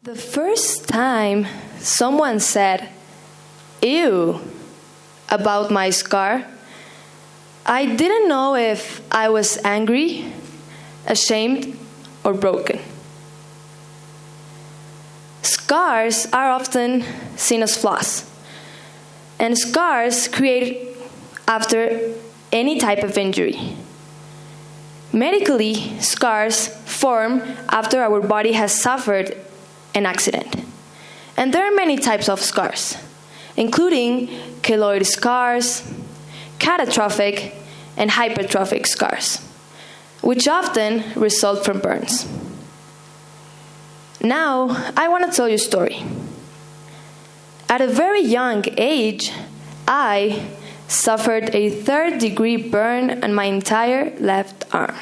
The first time someone said, "Ew," about my scar, I didn't know if I was angry, ashamed, or broken. Scars are often seen as flaws, and scars created after any type of injury. Medically, scars form after our body has suffered an accident. And there are many types of scars, including keloid scars, catastrophic, and hypertrophic scars, which often result from burns. Now, I want to tell you a story. At a very young age, I suffered a third-degree burn on my entire left arm.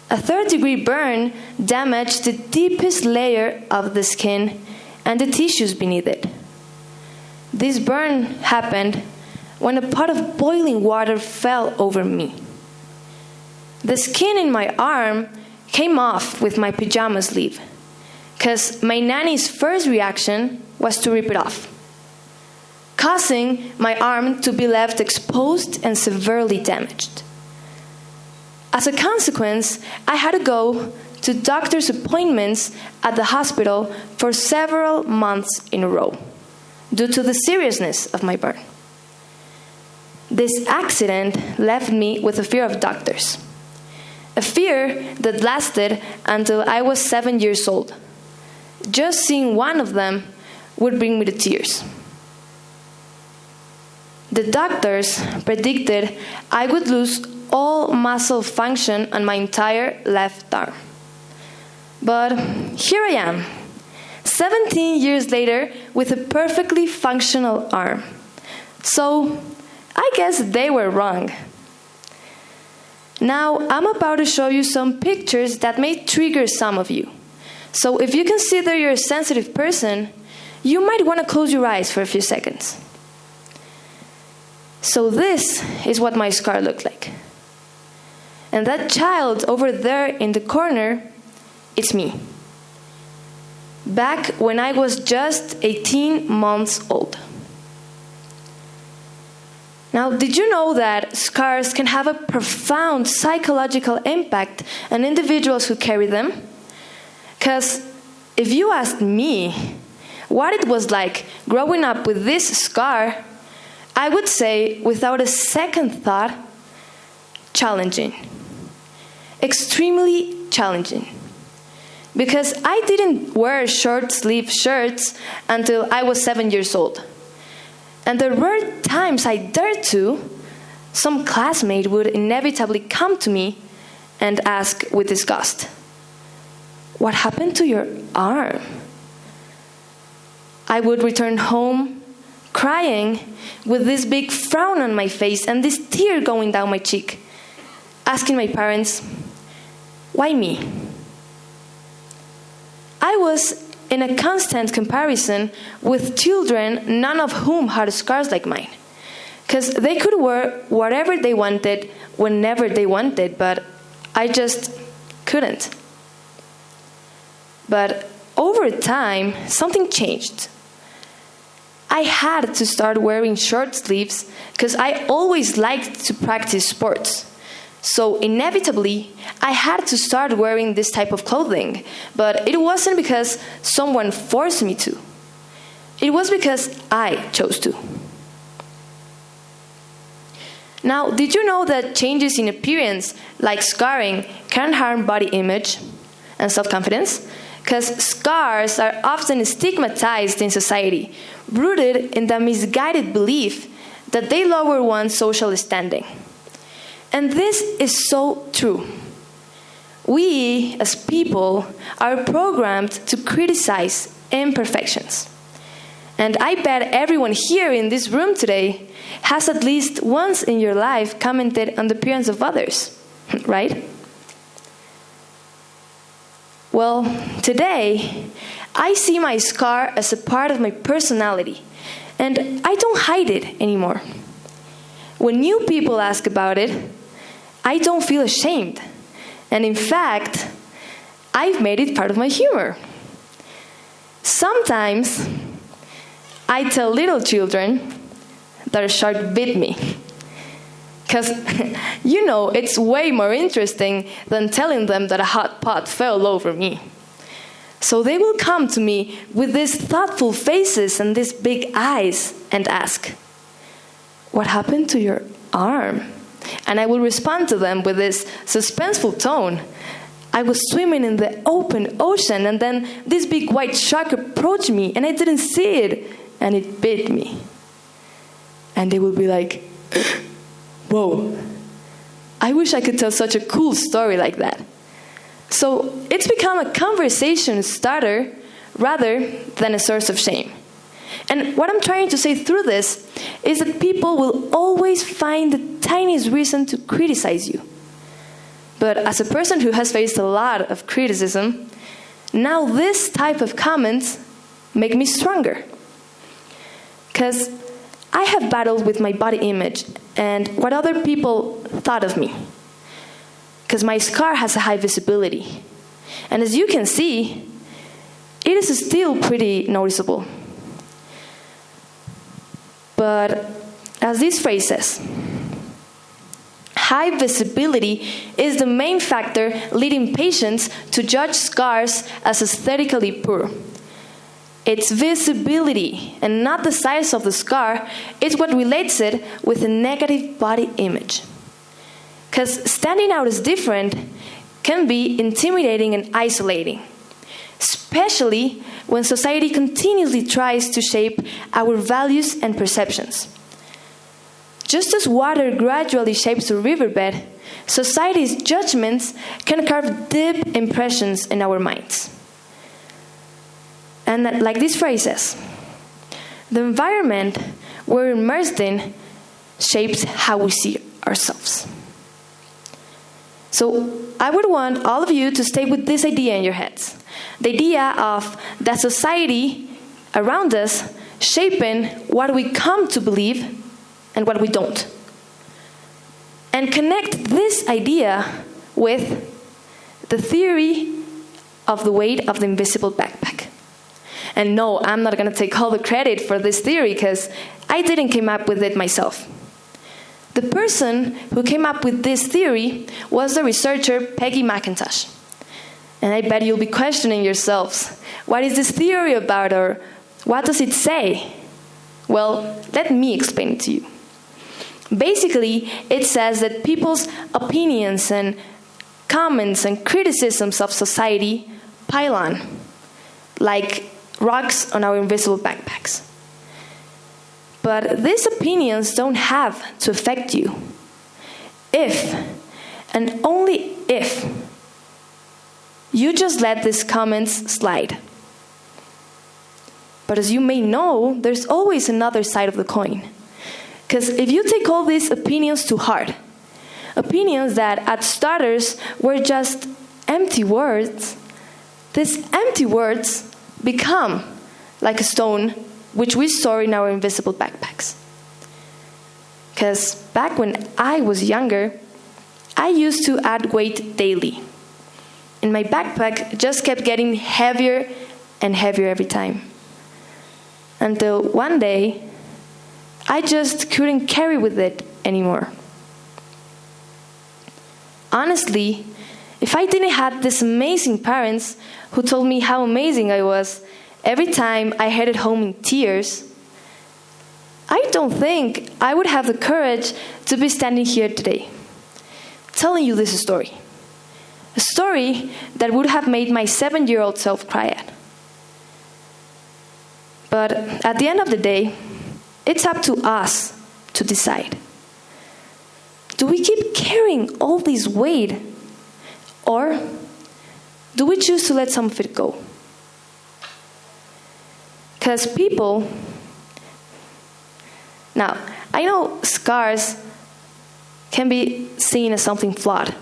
A third-degree burn damaged the deepest layer of the skin and the tissues beneath it. This burn happened when a pot of boiling water fell over me. The skin in my arm came off with my pajama sleeve, because my nanny's first reaction was to rip it off, causing my arm to be left exposed and severely damaged. As a consequence, I had to go to doctor's appointments at the hospital for several months in a row due to the seriousness of my burn. This accident left me with a fear of doctors, a fear that lasted until I was 7 years old. Just seeing one of them would bring me to tears. The doctors predicted I would lose all muscle function on my entire left arm. But here I am, 17 years later, with a perfectly functional arm. So I guess they were wrong. Now I'm about to show you some pictures that may trigger some of you. So if you consider you're a sensitive person, you might want to close your eyes for a few seconds. So this is what my scar looked like. And that child over there in the corner, it's me. Back when I was just 18 months old. Now, did you know that scars can have a profound psychological impact on individuals who carry them? Because if you asked me what it was like growing up with this scar, I would say, without a second thought, challenging. Extremely challenging. Because I didn't wear short-sleeve shirts until I was 7 years old. And the rare times I dared to, some classmate would inevitably come to me and ask with disgust, "What happened to your arm?" I would return home crying with this big frown on my face and this tear going down my cheek, asking my parents, "Why me?" I was in a constant comparison with children, none of whom had scars like mine, because they could wear whatever they wanted, whenever they wanted, but I just couldn't. But over time, something changed. I had to start wearing short sleeves because I always liked to practice sports. So inevitably, I had to start wearing this type of clothing. But it wasn't because someone forced me to. It was because I chose to. Now, did you know that changes in appearance, like scarring, can harm body image and self-confidence? Because scars are often stigmatized in society, rooted in the misguided belief that they lower one's social standing. And this is so true. We, as people, are programmed to criticize imperfections. And I bet everyone here in this room today has at least once in your life commented on the appearance of others, right? Well, today, I see my scar as a part of my personality, and I don't hide it anymore. When new people ask about it, I don't feel ashamed. And in fact, I've made it part of my humor. Sometimes I tell little children that a shark bit me. Because, it's way more interesting than telling them that a hot pot fell over me. So they will come to me with these thoughtful faces and these big eyes and ask, "What happened to your arm?" And I will respond to them with this suspenseful tone. "I was swimming in the open ocean, and then this big white shark approached me, and I didn't see it, and it bit me." And they will be like, "Whoa, I wish I could tell such a cool story like that." So it's become a conversation starter rather than a source of shame. And what I'm trying to say through this is that people will always find the tiniest reason to criticize you. But as a person who has faced a lot of criticism, now this type of comments make me stronger. Because I have battled with my body image and what other people thought of me. Because my scar has a high visibility. And as you can see, it is still pretty noticeable. But as this phrase says, high visibility is the main factor leading patients to judge scars as aesthetically poor. It's visibility and not the size of the scar is what relates it with a negative body image. Because standing out as different can be intimidating and isolating, especially when society continuously tries to shape our values and perceptions. Just as water gradually shapes a riverbed, society's judgments can carve deep impressions in our minds. And like this phrase says, the environment we're immersed in shapes how we see ourselves. So I would want all of you to stay with this idea in your heads. The idea of that society around us shaping what we come to believe and what we don't. And connect this idea with the theory of the weight of the invisible backpack. And no, I'm not going to take all the credit for this theory because I didn't come up with it myself. The person who came up with this theory was the researcher Peggy McIntosh. And I bet you'll be questioning yourselves, what is this theory about, or what does it say? Well, let me explain it to you. Basically, it says that people's opinions and comments and criticisms of society pile on, like rocks on our invisible backpacks. But these opinions don't have to affect you if, and only if, you just let these comments slide. But as you may know, there's always another side of the coin. Because if you take all these opinions to heart, opinions that at starters were just empty words, these empty words become like a stone which we store in our invisible backpacks. Because back when I was younger, I used to add weight daily. And my backpack just kept getting heavier and heavier every time. Until one day, I just couldn't carry with it anymore. Honestly, if I didn't have these amazing parents who told me how amazing I was every time I headed home in tears, I don't think I would have the courage to be standing here today, telling you this story. A story that would have made my 7-year-old self cry at. But at the end of the day, it's up to us to decide. Do we keep carrying all this weight? Or do we choose to let some of it go? Because people... Now, I know scars can be seen as something flawed.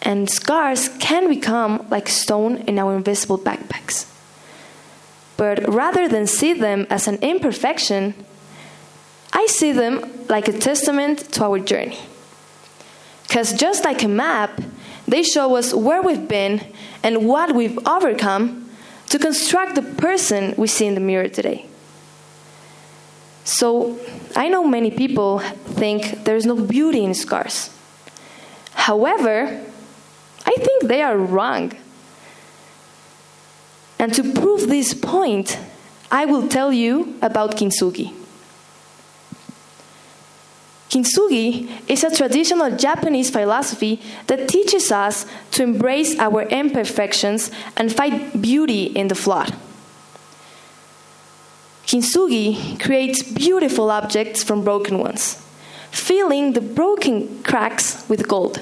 And scars can become like stone in our invisible backpacks. But rather than see them as an imperfection, I see them like a testament to our journey. Because just like a map, they show us where we've been and what we've overcome, to construct the person we see in the mirror today. So, I know many people think there is no beauty in scars. However, I think they are wrong. And to prove this point, I will tell you about kintsugi. Kintsugi is a traditional Japanese philosophy that teaches us to embrace our imperfections and find beauty in the flawed. Kintsugi creates beautiful objects from broken ones, filling the broken cracks with gold,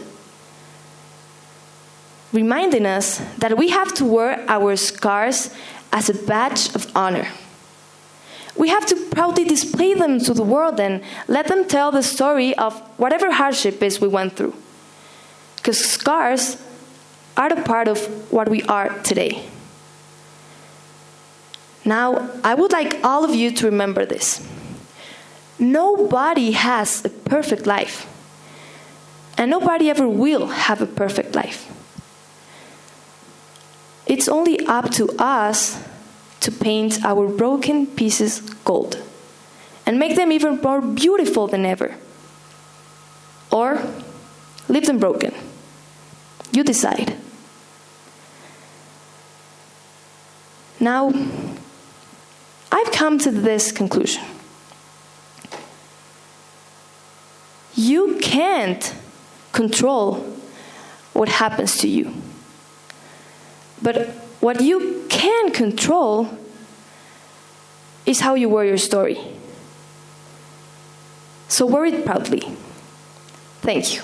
reminding us that we have to wear our scars as a badge of honor. We have to proudly display them to the world and let them tell the story of whatever hardship is we went through. Because scars are a part of what we are today. Now, I would like all of you to remember this. Nobody has a perfect life. And nobody ever will have a perfect life. It's only up to us to paint our broken pieces gold and make them even more beautiful than ever. Or leave them broken. You decide. Now, I've come to this conclusion. You can't control what happens to you. But what you can control is how you wear your story. So wear it proudly. Thank you.